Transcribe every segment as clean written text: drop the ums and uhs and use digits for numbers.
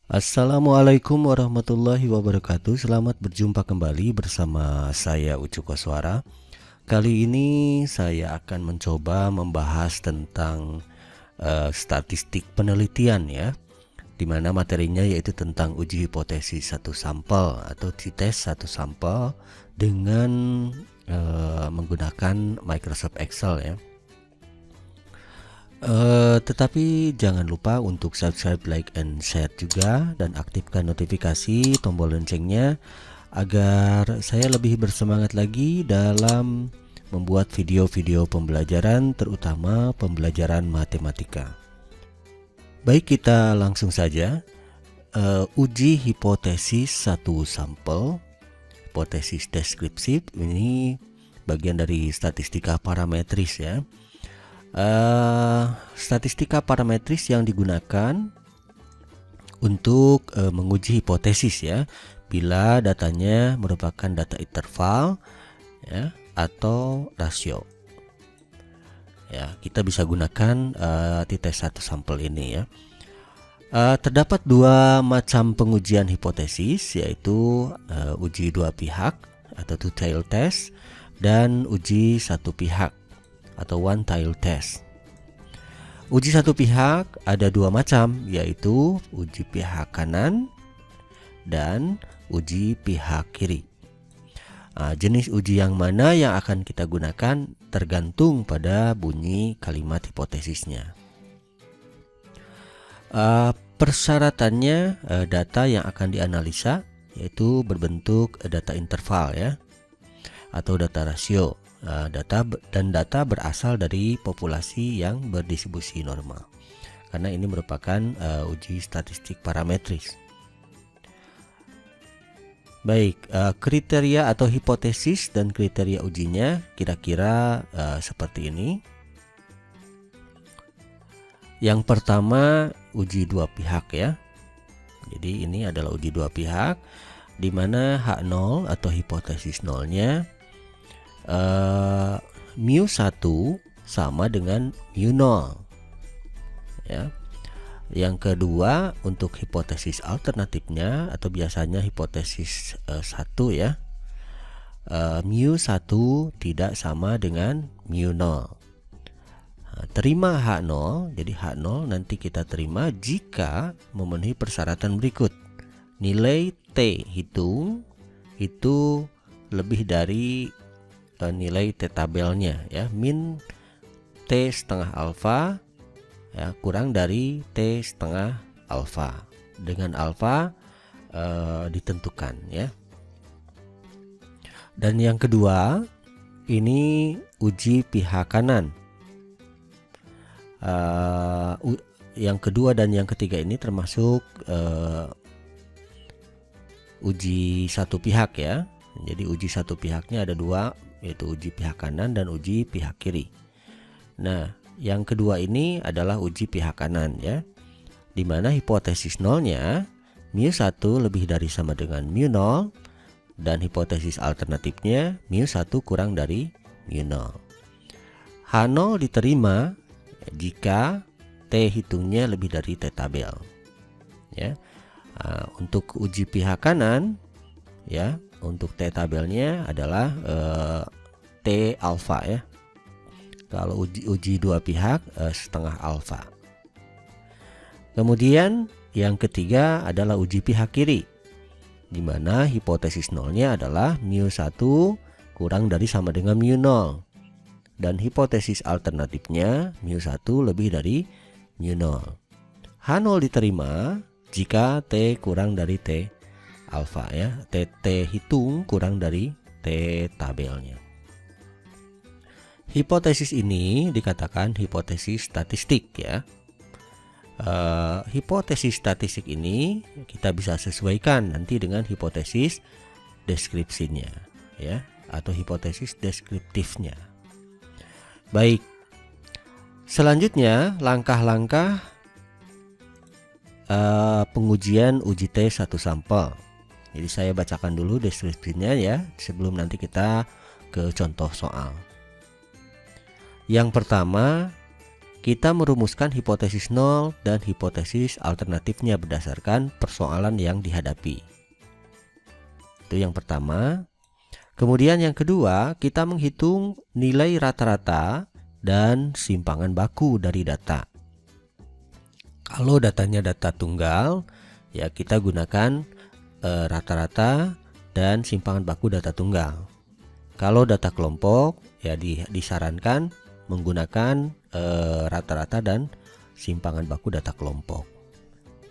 Assalamualaikum warahmatullahi wabarakatuh. Selamat berjumpa kembali bersama saya Ucu Koswara. Kali ini saya akan mencoba membahas tentang statistik penelitian ya, di mana materinya yaitu tentang uji hipotesis satu sampel atau t-test satu sampel dengan menggunakan Microsoft Excel ya. Tetapi jangan lupa untuk subscribe, like, and share juga, dan aktifkan notifikasi tombol loncengnya agar saya lebih bersemangat lagi dalam membuat video-video pembelajaran, terutama pembelajaran matematika. Baik, kita langsung saja. Uji hipotesis satu sampel, hipotesis deskriptif, ini bagian dari statistika parametris ya. Statistika parametris yang digunakan untuk menguji hipotesis ya, bila datanya merupakan data interval ya, atau rasio ya, kita bisa gunakan t-test satu sampel ini ya. Terdapat dua macam pengujian hipotesis, yaitu uji dua pihak atau two-tailed test dan uji satu pihak atau one-tailed test. Uji satu pihak ada dua macam, yaitu uji pihak kanan dan uji pihak kiri. Jenis uji yang mana yang akan kita gunakan tergantung pada bunyi kalimat hipotesisnya. Persyaratannya data yang akan dianalisa yaitu berbentuk data interval ya, atau data rasio. Data berasal dari populasi yang berdistribusi normal, karena ini merupakan uji statistik parametris. Baik, kriteria atau hipotesis dan kriteria ujinya kira-kira seperti ini. Yang pertama, uji dua pihak ya. Jadi ini adalah uji dua pihak, di mana H0 atau hipotesis nolnya mu1 sama dengan mu0 ya. Yang kedua, untuk hipotesis alternatifnya atau biasanya hipotesis 1 ya, mu1 tidak sama dengan mu0. Terima H0, jadi H0 nanti kita terima jika memenuhi persyaratan berikut. Nilai T hitung itu lebih dari nilai T tabelnya ya, min T setengah alfa ya, kurang dari T setengah alfa, dengan alfa ditentukan ya. Dan yang kedua, ini uji pihak kanan. Yang kedua dan yang ketiga ini termasuk uji satu pihak ya. Jadi uji satu pihaknya ada dua, yaitu uji pihak kanan dan uji pihak kiri. Nah, yang kedua ini adalah uji pihak kanan ya, dimana hipotesis nolnya mu1 lebih dari sama dengan mu0, dan hipotesis alternatifnya mu1 kurang dari mu0. H0 diterima jika T hitungnya lebih dari T tabel ya. Untuk uji pihak kanan ya, untuk T tabelnya adalah T alfa ya. Kalau uji dua pihak setengah alfa. Kemudian yang ketiga adalah uji pihak kiri, di mana hipotesis nolnya adalah mu1 kurang dari sama dengan mu0, dan hipotesis alternatifnya mu1 lebih dari mu0. H0 diterima jika T kurang dari T alfa ya, T hitung kurang dari T tabelnya. Hipotesis ini dikatakan hipotesis statistik ya. Hipotesis statistik ini kita bisa sesuaikan nanti dengan hipotesis deskripsinya ya, atau hipotesis deskriptifnya. Baik, selanjutnya langkah-langkah pengujian uji T satu sampel. Jadi saya bacakan dulu deskripsinya ya, sebelum nanti kita ke contoh soal. Yang pertama, kita merumuskan hipotesis nol dan hipotesis alternatifnya berdasarkan persoalan yang dihadapi. Itu yang pertama. Kemudian yang kedua, kita menghitung nilai rata-rata dan simpangan baku dari data. Kalau datanya data tunggal, ya kita gunakan rata-rata dan simpangan baku data tunggal. Kalau data kelompok, ya disarankan menggunakan rata-rata dan simpangan baku data kelompok.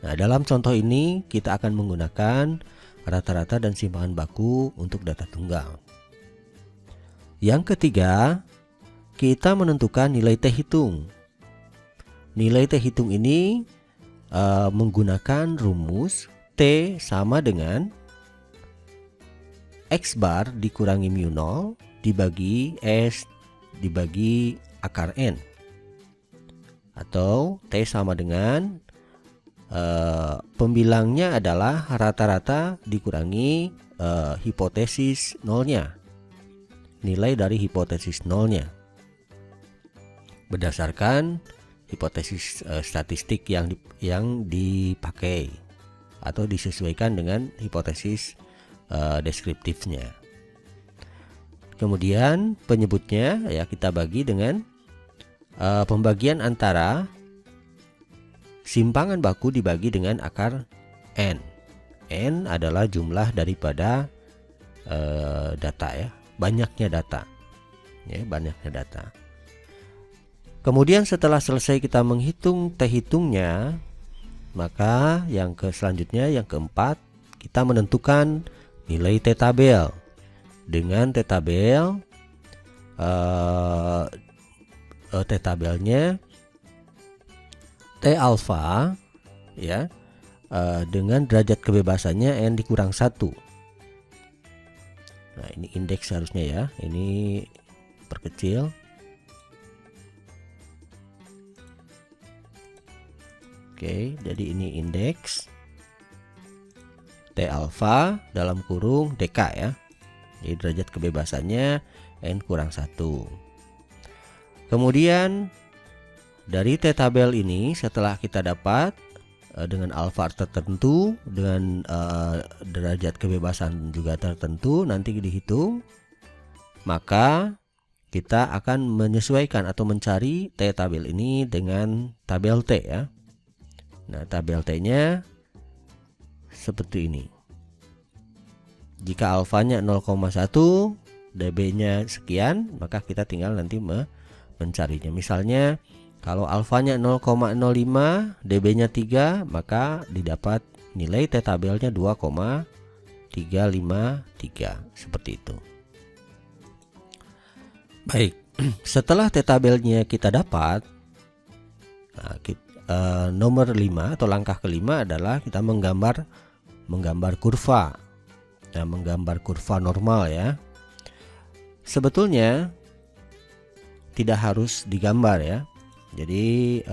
Nah, dalam contoh ini kita akan menggunakan rata-rata dan simpangan baku untuk data tunggal. Yang ketiga, kita menentukan nilai T hitung. Nilai T hitung ini menggunakan rumus T sama dengan X bar dikurangi mu 0 dibagi S dibagi akar N, atau T sama dengan pembilangnya adalah rata-rata dikurangi hipotesis nolnya, nilai dari hipotesis nolnya berdasarkan hipotesis statistik yang dipakai atau disesuaikan dengan hipotesis deskriptifnya. Kemudian penyebutnya ya kita bagi dengan pembagian antara simpangan baku dibagi dengan akar N. N adalah jumlah daripada data ya, banyaknya data. Ya, banyaknya data. Kemudian setelah selesai kita menghitung T hitungnya, maka selanjutnya yang keempat, kita menentukan nilai T tabel. Dengan T tabel, T tabelnya T alfa ya, dengan derajat kebebasannya N dikurang 1. Nah, ini indeks harusnya ya, ini perkecil. Oke, jadi ini indeks T alfa dalam kurung DK ya. Jadi derajat kebebasannya N kurang 1. Kemudian dari T tabel ini setelah kita dapat dengan alfa tertentu, dengan derajat kebebasan juga tertentu nanti dihitung, maka kita akan menyesuaikan atau mencari T tabel ini dengan tabel T ya. Nah, tabel T-nya seperti ini. Jika alfanya 0,1, dB-nya sekian, maka kita tinggal nanti mencarinya. Misalnya kalau alfanya 0,05, dB-nya 3, maka didapat nilai T tabelnya 2,353 seperti itu. Baik, setelah T tabelnya kita dapat, nomor 5 atau langkah kelima adalah kita menggambar kurva. Nah, menggambar kurva normal ya. Sebetulnya tidak harus digambar ya. Jadi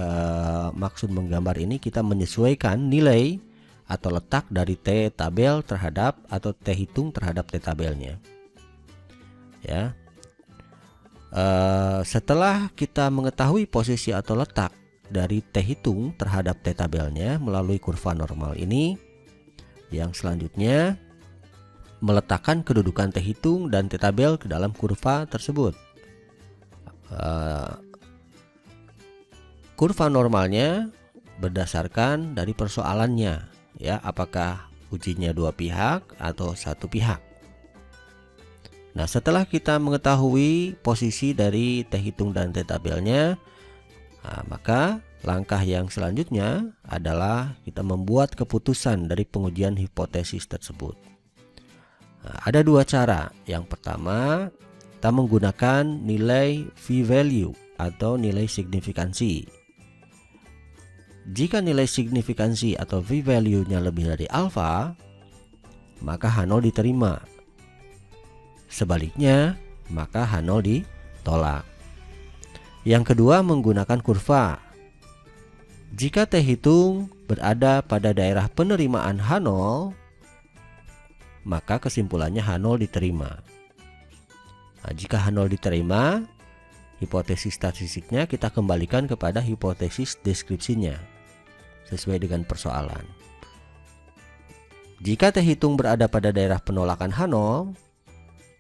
maksud menggambar ini kita menyesuaikan nilai atau letak dari T tabel terhadap atau T hitung terhadap T tabelnya. Ya. Setelah kita mengetahui posisi atau letak dari T hitung terhadap T tabelnya melalui kurva normal ini, yang selanjutnya meletakkan kedudukan T hitung dan T tabel ke dalam kurva tersebut. Kurva normalnya berdasarkan dari persoalannya ya, apakah ujinya dua pihak atau satu pihak. Nah, setelah kita mengetahui posisi dari T hitung dan T tabelnya, maka langkah yang selanjutnya adalah kita membuat keputusan dari pengujian hipotesis tersebut. Ada dua cara. Yang pertama, kita menggunakan nilai V-value atau nilai signifikansi. Jika nilai signifikansi atau V-value-nya lebih dari alfa, maka H0 diterima. Sebaliknya, maka H0 ditolak. Yang kedua, menggunakan kurva. Jika T hitung berada pada daerah penerimaan H0, maka kesimpulannya H0 diterima. Nah, jika H0 diterima, hipotesis statistiknya kita kembalikan kepada hipotesis deskripsinya sesuai dengan persoalan. Jika T hitung berada pada daerah penolakan H0,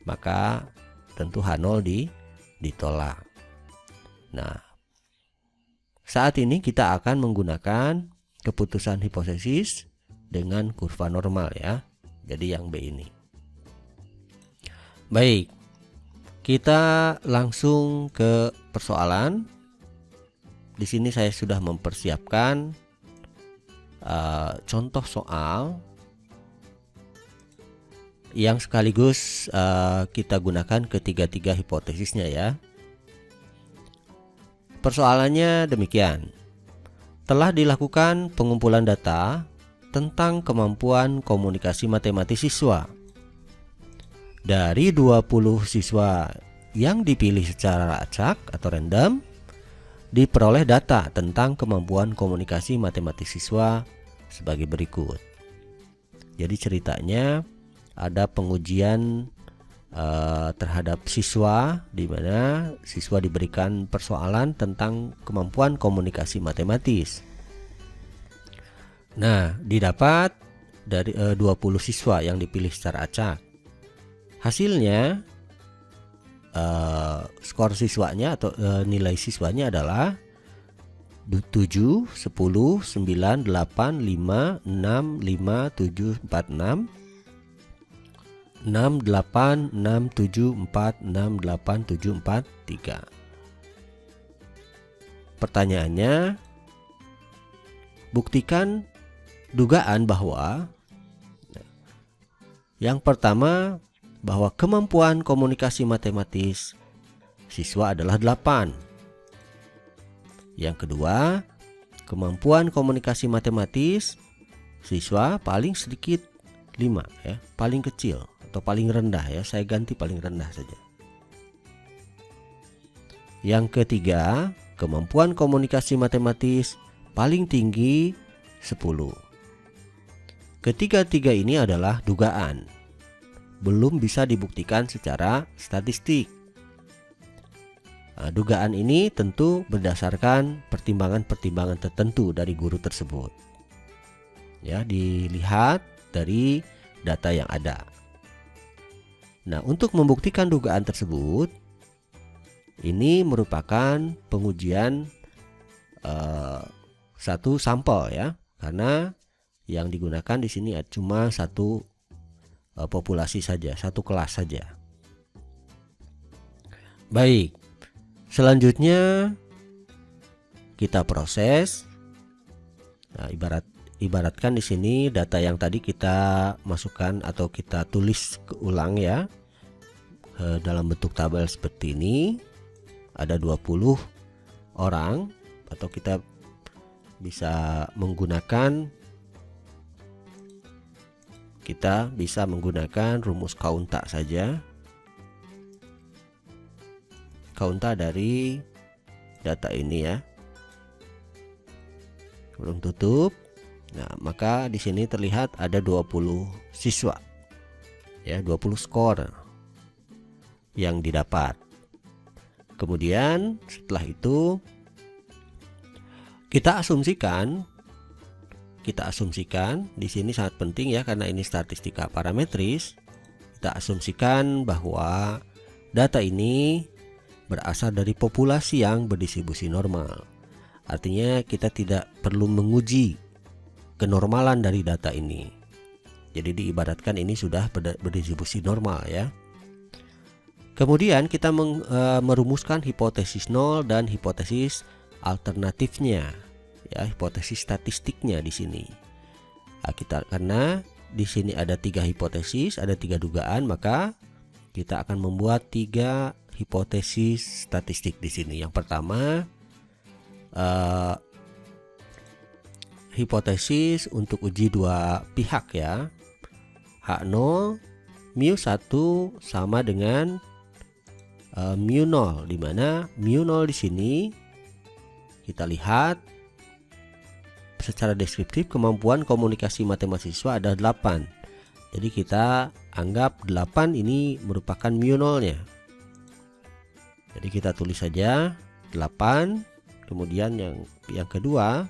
maka tentu H0 ditolak. Nah, saat ini kita akan menggunakan keputusan hipotesis dengan kurva normal ya. Jadi yang B ini. Baik, kita langsung ke persoalan. Di sini saya sudah mempersiapkan contoh soal yang sekaligus kita gunakan ketiga-tiga hipotesisnya ya. Persoalannya demikian. Telah dilakukan pengumpulan data tentang kemampuan komunikasi matematis siswa. Dari 20 siswa yang dipilih secara acak atau random, diperoleh data tentang kemampuan komunikasi matematis siswa sebagai berikut. Jadi ceritanya ada pengujian terhadap siswa, di mana siswa diberikan persoalan tentang kemampuan komunikasi matematis. Nah, didapat dari 20 siswa yang dipilih secara acak. Hasilnya skor siswanya atau nilai siswanya adalah 7, 10, 9, 8, 5, 6, 5, 7, 4, 6, 6, 8, 6, 7, 4, 6, 8, 7, 4, 3. Pertanyaannya, buktikan dugaan bahwa yang pertama, bahwa kemampuan komunikasi matematis siswa adalah 8. Yang kedua, kemampuan komunikasi matematis siswa paling sedikit 5 ya, paling kecil atau paling rendah ya, saya ganti paling rendah saja. Yang ketiga, kemampuan komunikasi matematis paling tinggi 10. Ketiga-tiga ini adalah dugaan, belum bisa dibuktikan secara statistik. Nah, dugaan ini tentu berdasarkan pertimbangan-pertimbangan tertentu dari guru tersebut. Ya, dilihat dari data yang ada. Nah, untuk membuktikan dugaan tersebut, ini merupakan pengujian satu sampel ya, karena yang digunakan di sini cuma satu populasi saja, satu kelas saja. Baik, selanjutnya kita proses. Nah, ibaratkan di sini data yang tadi kita masukkan atau kita tulis ulang ya, dalam bentuk tabel seperti ini. Ada 20 orang, atau kita bisa menggunakan rumus kaunta saja. Kaunta dari data ini ya. Belum tutup. Nah, maka di sini terlihat ada 20 siswa. Ya, 20 skor yang didapat. Kemudian setelah itu kita asumsikan di sini sangat penting ya, karena ini statistika parametris. Kita asumsikan bahwa data ini berasal dari populasi yang berdistribusi normal. Artinya kita tidak perlu menguji kenormalan dari data ini. Jadi diibaratkan ini sudah berdistribusi normal ya. Kemudian kita merumuskan hipotesis nol dan hipotesis alternatifnya. Ya, hipotesis statistiknya di sini. Nah, karena di sini ada 3 hipotesis, ada 3 dugaan, maka kita akan membuat 3 hipotesis statistik di sini. Yang pertama, hipotesis untuk uji dua pihak ya. H0 mu1 sama dengan mu0, di mana mu0 di sini kita lihat secara deskriptif kemampuan komunikasi matematis siswa ada 8. Jadi kita anggap 8 ini merupakan mu0-nya. Jadi kita tulis saja 8, kemudian yang kedua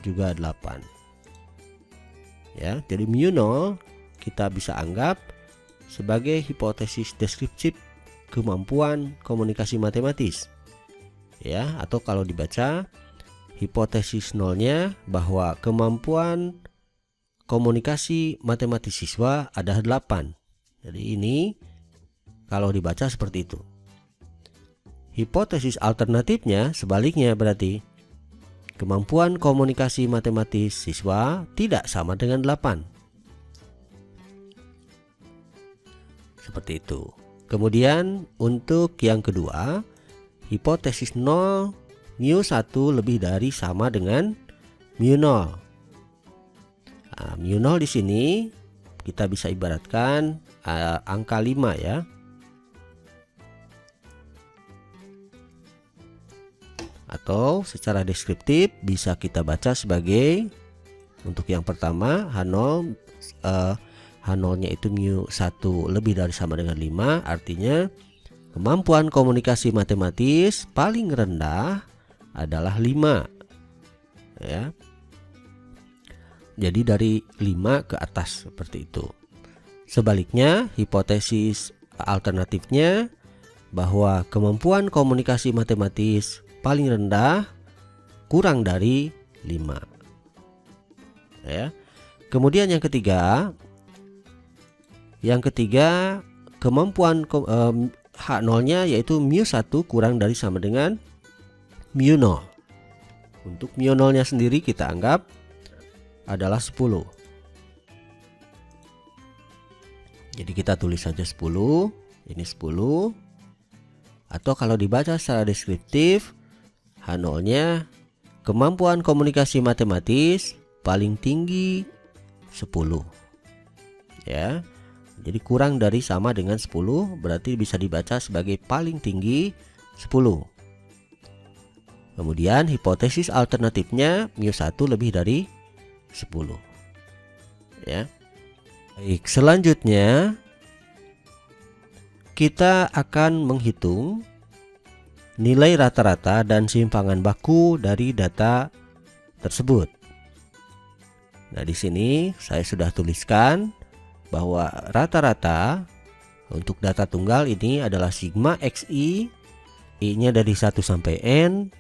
juga 8. Ya, jadi mu0 kita bisa anggap sebagai hipotesis deskriptif kemampuan komunikasi matematis. Ya, atau kalau dibaca hipotesis nolnya bahwa kemampuan komunikasi matematis siswa ada 8. Jadi ini kalau dibaca seperti itu. Hipotesis alternatifnya sebaliknya, berarti kemampuan komunikasi matematis siswa tidak sama dengan 8. Seperti itu. Kemudian untuk yang kedua, hipotesis 0 mu1 lebih dari sama dengan mu0. Nah, mu0 di sini kita bisa ibaratkan angka 5 ya. Atau secara deskriptif bisa kita baca sebagai, untuk yang pertama H0 H0-nya itu mu1 lebih dari sama dengan 5, artinya kemampuan komunikasi matematis paling rendah adalah 5 ya. Jadi dari 5 ke atas seperti itu. Sebaliknya hipotesis alternatifnya bahwa kemampuan komunikasi matematis paling rendah kurang dari 5 ya. Kemudian yang ketiga kemampuan H0-nya yaitu mu1 kurang dari sama dengan mu0. Untuk mu0-nya sendiri kita anggap adalah 10. Jadi kita tulis saja 10, ini 10. Atau kalau dibaca secara deskriptif, H0-nya kemampuan komunikasi matematis paling tinggi 10 ya. Jadi kurang dari sama dengan 10 berarti bisa dibaca sebagai paling tinggi 10. Kemudian hipotesis alternatifnya mu1 lebih dari 10 ya. Baik, selanjutnya kita akan menghitung nilai rata-rata dan simpangan baku dari data tersebut. Nah, di sini saya sudah tuliskan bahwa rata-rata untuk data tunggal ini adalah sigma xi, i-nya dari 1 sampai n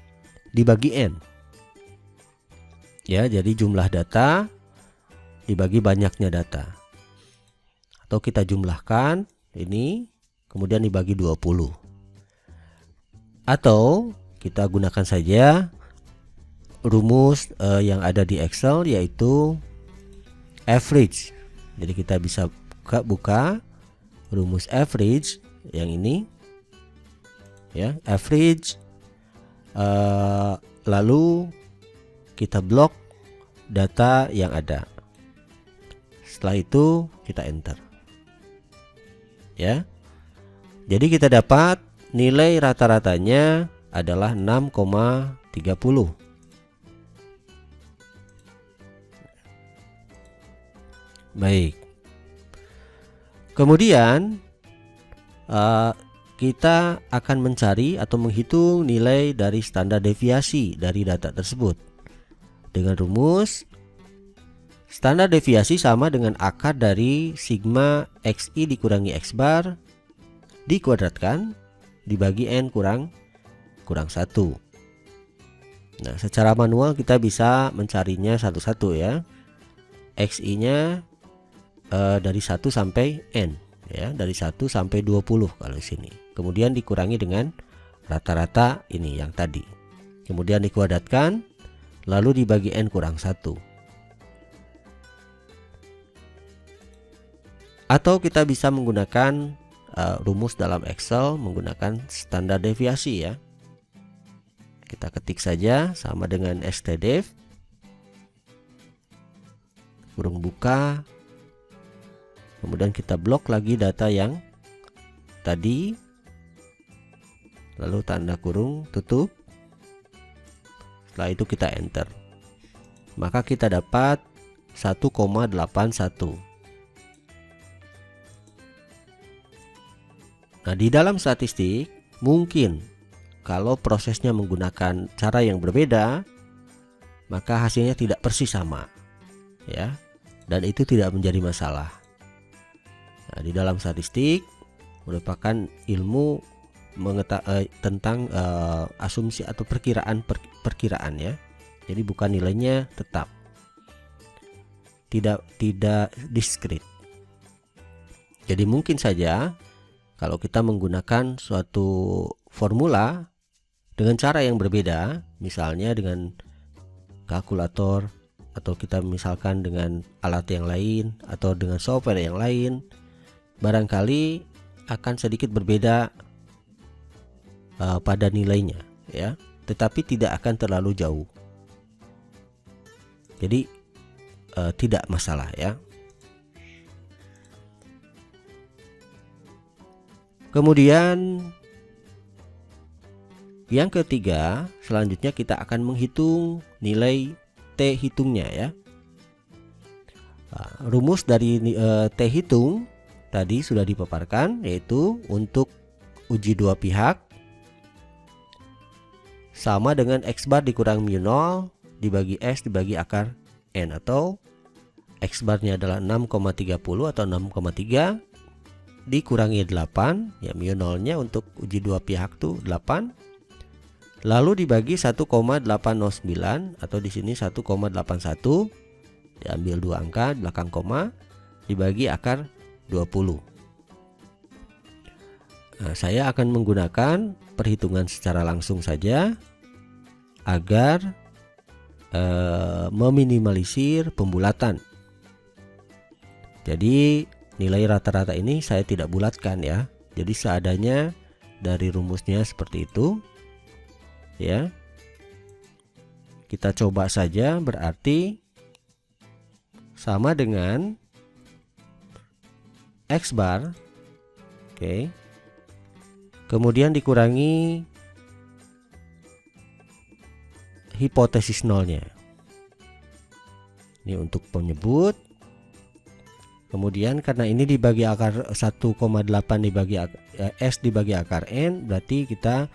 dibagi n. Ya, jadi jumlah data dibagi banyaknya data. Atau kita jumlahkan ini kemudian dibagi 20. Atau kita gunakan saja rumus yang ada di Excel, yaitu average. Jadi kita bisa buka rumus average yang ini ya, average, lalu kita blok data yang ada. Setelah itu kita enter ya. Jadi kita dapat nilai rata-ratanya adalah 6,30. Baik. Kemudian kita akan mencari atau menghitung nilai dari standar deviasi dari data tersebut dengan rumus standar deviasi sama dengan akar dari sigma xi dikurangi x bar dikuadratkan dibagi n kurang 1. Nah, secara manual kita bisa mencarinya satu-satu ya. Xi-nya dari 1 sampai n ya, dari 1 sampai 20 kalau di sini. Kemudian dikurangi dengan rata-rata ini yang tadi. Kemudian dikuadratkan lalu dibagi n kurang 1. Atau kita bisa menggunakan rumus dalam Excel menggunakan standar deviasi ya. Kita ketik saja sama dengan stdev kurung buka, kemudian kita blok lagi data yang tadi, lalu tanda kurung tutup. Setelah itu kita enter, maka kita dapat 1,81. Nah, di dalam statistik Mungkin kalau prosesnya menggunakan cara yang berbeda, maka hasilnya tidak persis sama, ya, dan itu tidak menjadi masalah. Nah, di dalam statistik merupakan ilmu tentang asumsi atau perkiraan ya. Jadi bukan nilainya tetap, tidak diskrit. Jadi mungkin saja kalau kita menggunakan suatu formula dengan cara yang berbeda, misalnya dengan kalkulator, atau kita misalkan dengan alat yang lain atau dengan software yang lain, barangkali akan sedikit berbeda pada nilainya ya, tetapi tidak akan terlalu jauh. Jadi tidak masalah ya. Kemudian yang ketiga, selanjutnya kita akan menghitung nilai T hitungnya ya. Nah, rumus dari T hitung tadi sudah dipaparkan, yaitu untuk uji dua pihak sama dengan X bar dikurang mu0 dibagi S dibagi akar N, atau X barnya adalah 6,30 atau 6,3 dikurangi 8, ya mu0 nya untuk uji dua pihak tuh 8, lalu dibagi 1,809 atau di sini 1,81, diambil dua angka belakang koma, dibagi akar 20. Nah, saya akan menggunakan perhitungan secara langsung saja agar meminimalisir pembulatan. Jadi nilai rata-rata ini saya tidak bulatkan ya. Jadi seadanya dari rumusnya seperti itu. Ya. Kita coba saja, berarti sama dengan X bar. Oke. Kemudian dikurangi hipotesis nolnya. Ini untuk penyebut. Kemudian karena ini dibagi akar 1,8 dibagi S dibagi akar N, berarti kita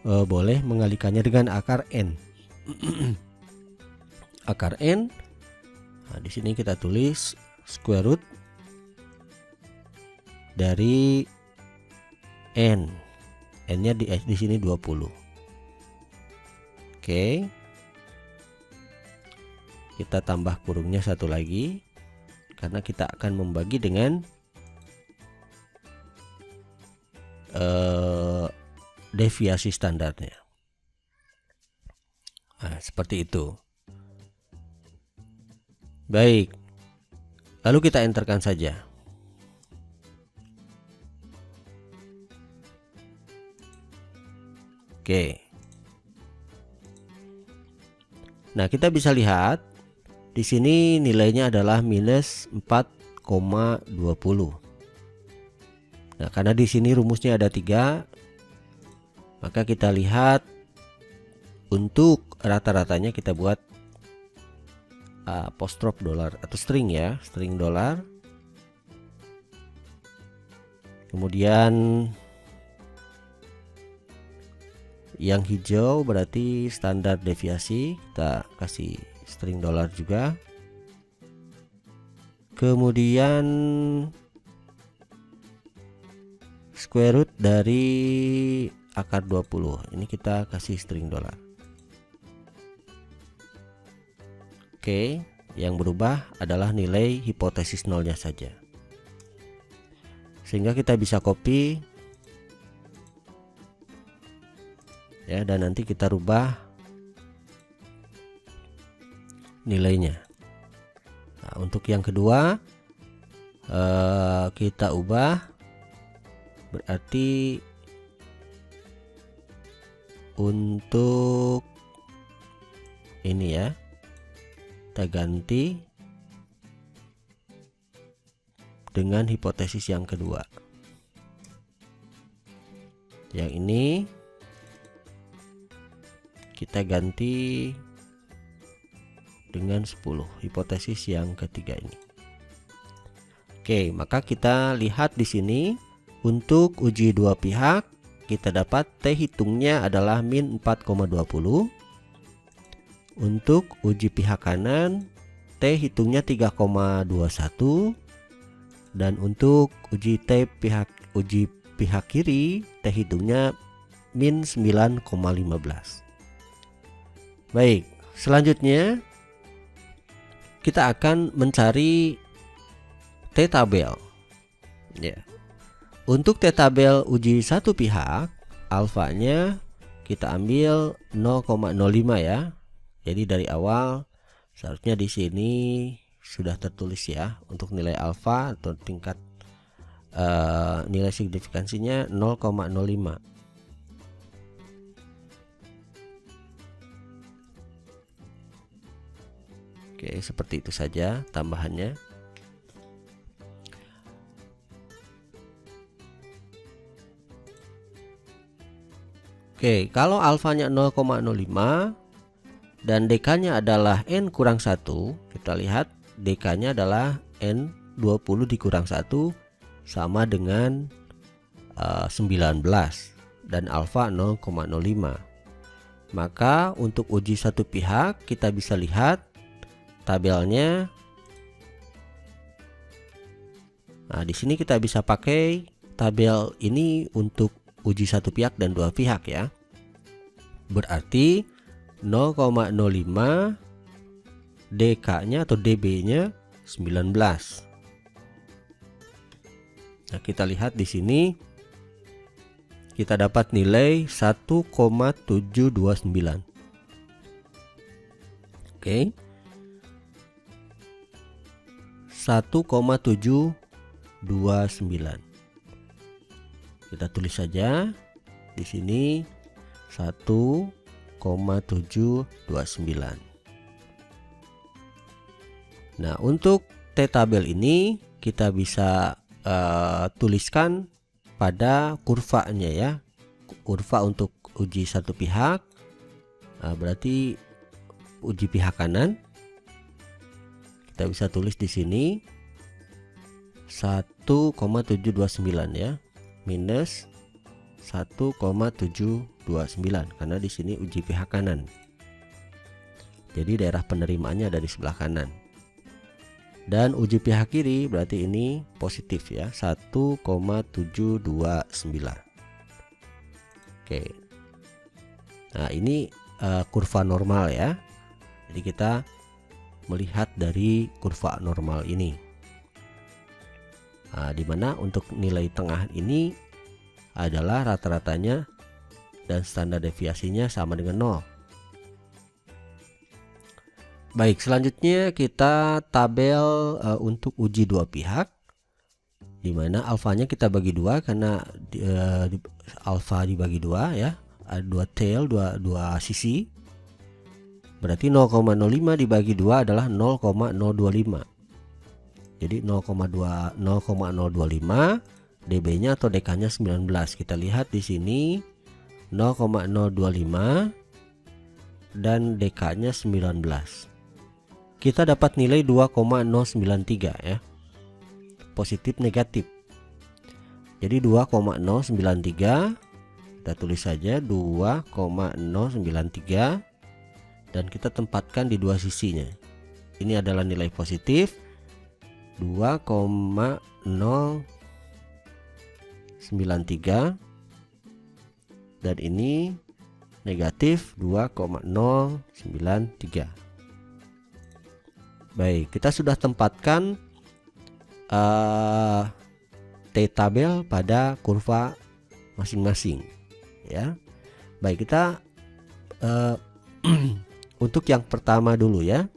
boleh mengalikannya dengan akar N. Akar N. Nah, di sini kita tulis square root dari N. N-nya di sini 20. Oke. Kita tambah kurungnya satu lagi karena kita akan membagi dengan deviasi standarnya. Nah, seperti itu. Baik. Lalu kita enterkan saja. Oke. Nah, kita bisa lihat di sini nilainya adalah minus 4,20. Nah, karena di sini rumusnya ada 3, maka kita lihat untuk rata-ratanya kita buat apostrophe dolar atau string ya, string dolar. Kemudian yang hijau berarti standar deviasi, kita kasih string dolar juga. Kemudian square root dari akar 20, ini kita kasih string dolar. Oke, yang berubah adalah nilai hipotesis nolnya saja, sehingga kita bisa copy ya, dan nanti kita rubah nilainya. Nah, untuk yang kedua kita ubah, berarti untuk ini ya, kita ganti dengan hipotesis yang kedua. Yang ini kita ganti dengan 10, hipotesis yang ketiga ini. Oke, maka kita lihat di sini untuk uji dua pihak kita dapat T hitungnya adalah min 4,20. Untuk uji pihak kanan T hitungnya 3,21. Dan untuk uji pihak kiri T hitungnya min 9,15. Baik, selanjutnya kita akan mencari T tabel. Ya. Untuk T tabel uji satu pihak, alfanya kita ambil 0,05 ya. Jadi dari awal seharusnya di sini sudah tertulis ya untuk nilai alfa atau tingkat nilai signifikansinya 0,05. Oke, seperti itu saja tambahannya. Oke, kalau alfanya 0,05 dan DK-nya adalah N kurang 1, kita lihat DK-nya adalah N20 dikurang 1 sama dengan 19 dan alfa 0,05. Maka untuk uji satu pihak kita bisa lihat tabelnya. Nah, di sini kita bisa pakai tabel ini untuk uji satu pihak dan dua pihak ya. Berarti 0,05 DK-nya atau DB-nya 19. Nah, kita lihat di sini kita dapat nilai 1,729. Oke. 1,729. Kita tulis saja di sini 1,729. Nah, untuk T tabel ini kita bisa tuliskan pada kurvanya ya. Kurva untuk uji satu pihak, berarti uji pihak kanan. Kita bisa tulis di sini 1,729 ya, minus 1,729 karena di sini uji pihak kanan. Jadi daerah penerimaannya ada di sebelah kanan. Dan uji pihak kiri berarti ini positif ya, 1,729. Oke. Nah, ini kurva normal ya. Jadi kita melihat dari kurva normal ini. Nah, dimana untuk nilai tengah ini adalah rata-ratanya dan standar deviasinya sama dengan 0. Baik, selanjutnya kita tabel untuk uji dua pihak, dimana alfanya kita bagi dua karena alfa dibagi dua ya, ada dua tail, dua sisi. Berarti 0,05 dibagi 2 adalah 0,025. Jadi 0,025 dB-nya atau DK-nya 19. Kita lihat di sini 0,025 dan DK-nya 19. Kita dapat nilai 2,093 ya. Positif negatif. Jadi 2,093 kita tulis saja 2,093 dan kita tempatkan di dua sisinya. Ini adalah nilai positif 2,093 dan ini negatif 2,093. Baik, kita sudah tempatkan T tabel pada kurva masing-masing ya. Baik, kita untuk yang pertama dulu ya.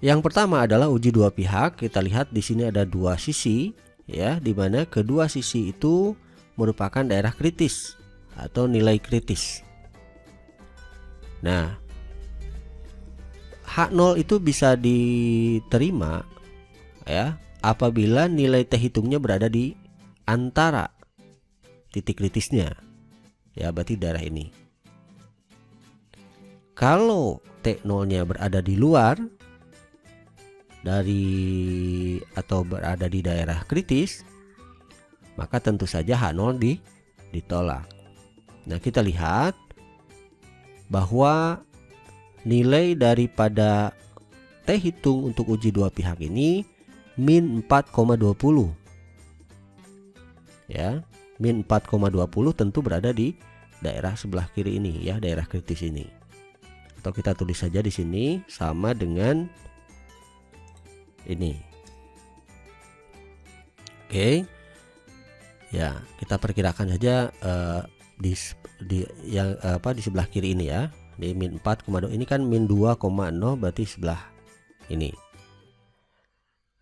Yang pertama adalah uji dua pihak. Kita lihat di sini ada dua sisi ya, di mana kedua sisi itu merupakan daerah kritis atau nilai kritis. Nah, H0 itu bisa diterima ya apabila nilai T hitungnya berada di antara titik kritisnya. Ya, berarti daerah ini. Kalau T0-nya berada di luar dari atau berada di daerah kritis, maka tentu saja H0 ditolak. Nah, kita lihat bahwa nilai daripada T hitung untuk uji dua pihak ini min 4,20. Ya, min 4,20 tentu berada di daerah sebelah kiri ini ya, daerah kritis ini. Atau kita tulis saja di sini sama dengan ini. Oke. Ya, kita perkirakan saja di sebelah kiri ini ya. Di min 4,2 ini kan min 2,0 berarti sebelah ini.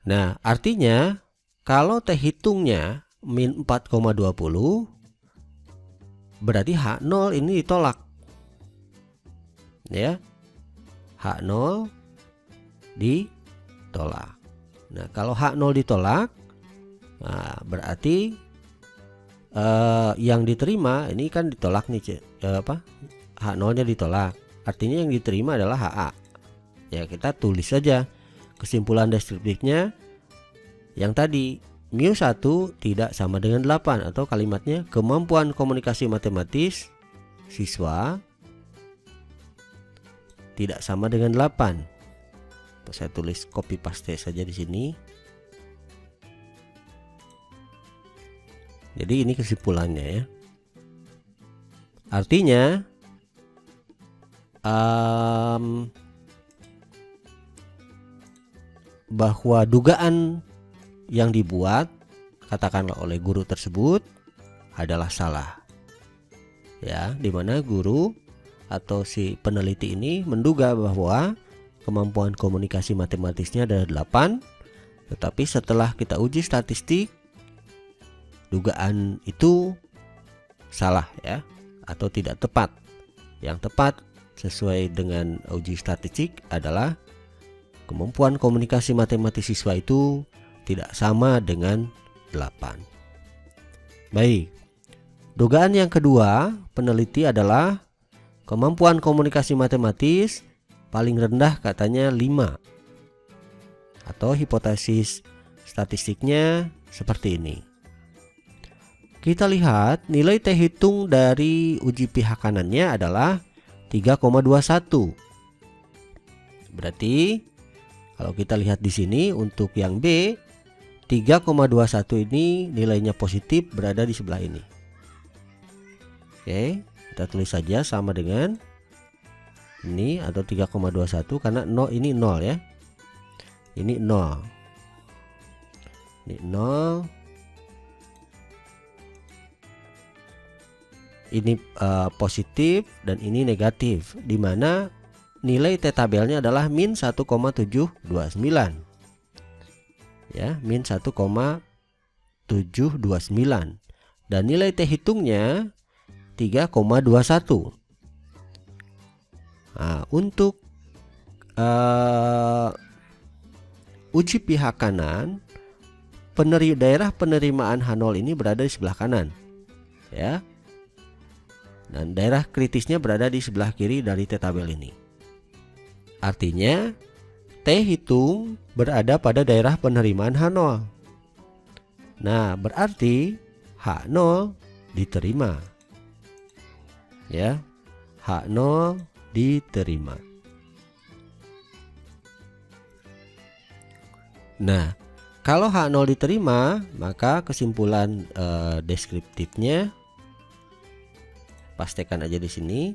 Nah, artinya kalau T hitungnya min 4,20 berarti H0 ini ditolak. Ya. H0 ditolak. Nah, kalau H0 ditolak, nah, berarti yang diterima ini kan ditolak nih, H0-nya ditolak. Artinya yang diterima adalah HA. Ya, kita tulis saja kesimpulan deskriptifnya yang tadi, μ1 tidak sama dengan 8, atau kalimatnya kemampuan komunikasi matematis siswa tidak sama dengan 8. Saya tulis copy paste saja di sini. Jadi ini kesimpulannya ya. Artinya bahwa dugaan yang dibuat katakanlah oleh guru tersebut adalah salah. Ya, dimana guru atau si peneliti ini menduga bahwa kemampuan komunikasi matematisnya adalah 8, tetapi setelah kita uji statistik dugaan itu salah ya, atau tidak tepat. Yang tepat sesuai dengan uji statistik adalah kemampuan komunikasi matematis siswa itu tidak sama dengan 8. Baik. Dugaan yang kedua peneliti adalah kemampuan komunikasi matematis paling rendah katanya 5. Atau hipotesis statistiknya seperti ini. Kita lihat nilai T hitung dari uji pihak kanannya adalah 3,21. Berarti kalau kita lihat di sini untuk yang B 3,21 ini nilainya positif, berada di sebelah ini. Oke, kita tulis saja sama dengan ini atau 3,21 karena ini 0 ya. Ini 0. Ini 0. Ini positif dan ini negatif, di mana nilai T tabelnya adalah min 1,729. Ya, min 1,729. Dan nilai T hitungnya 3,21. Nah, untuk uji pihak kanan, daerah penerimaan H0 ini berada di sebelah kanan, ya. Dan daerah kritisnya berada di sebelah kiri dari T tabel ini. Artinya T hitung berada pada daerah penerimaan H0. Nah, berarti H0 diterima. Ya, H0 diterima. Nah, kalau H0 diterima, maka kesimpulan deskriptifnya pastikan aja di sini.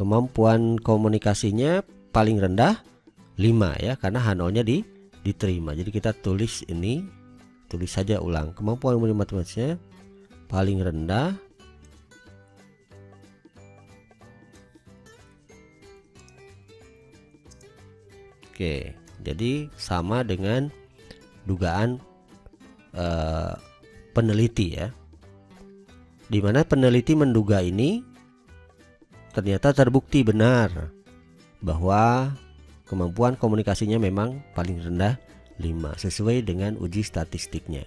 Kemampuan komunikasinya paling rendah 5 ya, karena H0-nya diterima. Jadi kita tulis ini, tulis saja ulang. Kemampuan matematisnya paling rendah Oke, jadi sama dengan dugaan peneliti ya, dimana peneliti menduga ini ternyata terbukti benar bahwa kemampuan komunikasinya memang paling rendah 5 sesuai dengan uji statistiknya.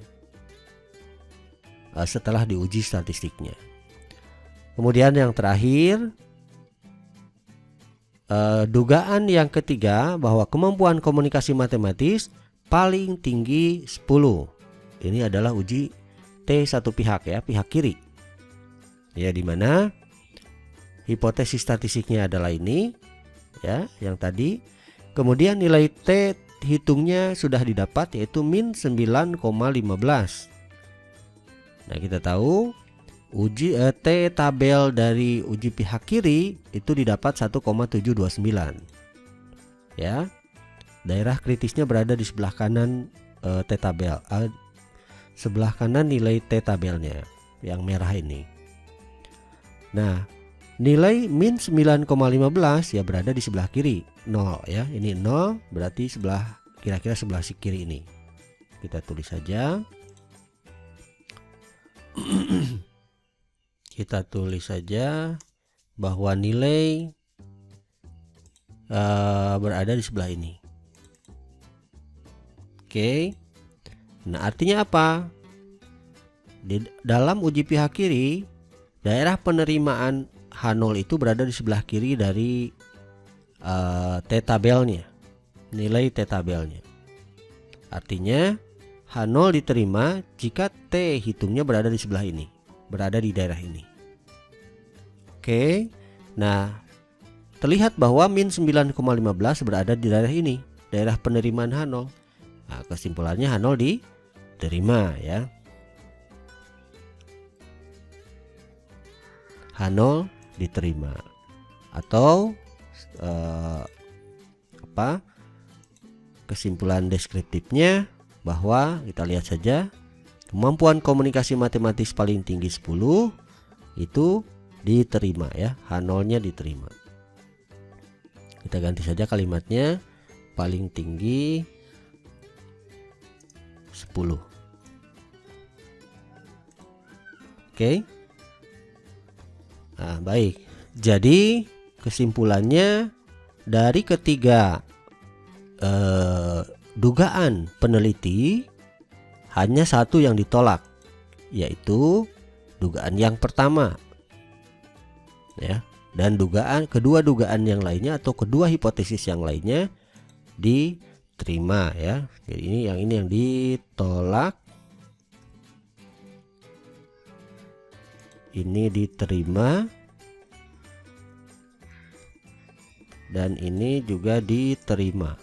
Setelah diuji statistiknya, kemudian yang terakhir, dugaan yang ketiga bahwa kemampuan komunikasi matematis paling tinggi 10. Ini adalah uji T satu pihak ya, pihak kiri. Ya, dimana hipotesis statistiknya adalah ini ya, yang tadi. Kemudian nilai T hitungnya sudah didapat, yaitu min 9,15. Nah, kita tahu T tabel dari uji pihak kiri itu didapat 1,729. Ya. Daerah kritisnya berada di sebelah kanan T tabel. Sebelah kanan nilai T tabelnya yang merah ini. Nah, nilai min 9,15 ya berada di sebelah kiri, 0 ya. Ini 0 berarti kira-kira sebelah kiri ini. Kita tulis saja. Kita tulis saja bahwa nilai berada di sebelah ini. Oke. Nah, artinya apa? Di dalam uji pihak kiri, daerah penerimaan H0 itu berada di sebelah kiri dari T tabelnya, nilai T tabelnya. Artinya H0 diterima jika T hitungnya berada di sebelah ini, berada di daerah ini. Oke, nah terlihat bahwa min 9,15 berada di daerah ini, daerah penerimaan H0. Nah, kesimpulannya H0 diterima ya. H0 diterima. Atau kesimpulan deskriptifnya bahwa kita lihat saja kemampuan komunikasi matematis paling tinggi 10 itu diterima ya, H0-nya diterima. Kita ganti saja kalimatnya, paling tinggi 10. Oke. Nah, baik. Jadi kesimpulannya dari ketiga dugaan peneliti hanya satu yang ditolak, yaitu dugaan yang pertama ya, dan kedua dugaan yang lainnya atau kedua hipotesis yang lainnya diterima ya. Jadi ini yang ditolak, ini diterima, dan ini juga diterima.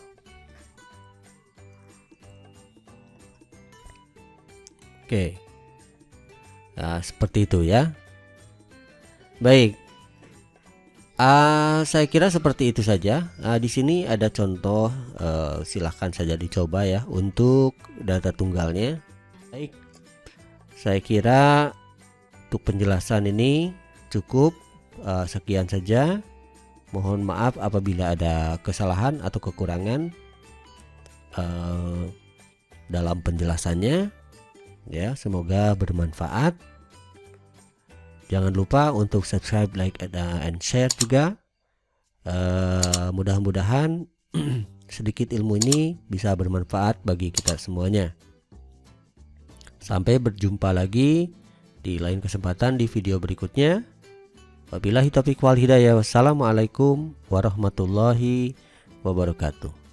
Oke. Nah, seperti itu ya. Baik. Saya kira seperti itu saja. Di sini ada contoh, silahkan saja dicoba ya untuk data tunggalnya. Baik. Saya kira untuk penjelasan ini cukup, sekian saja. Mohon maaf apabila ada kesalahan atau kekurangan dalam penjelasannya. Ya, semoga bermanfaat. Jangan lupa untuk subscribe, like, and share juga. Mudah-mudahan sedikit ilmu ini bisa bermanfaat bagi kita semuanya. Sampai berjumpa lagi di lain kesempatan di video berikutnya. Wabillahi taufiq wal hidayah. Wassalamualaikum warahmatullahi wabarakatuh.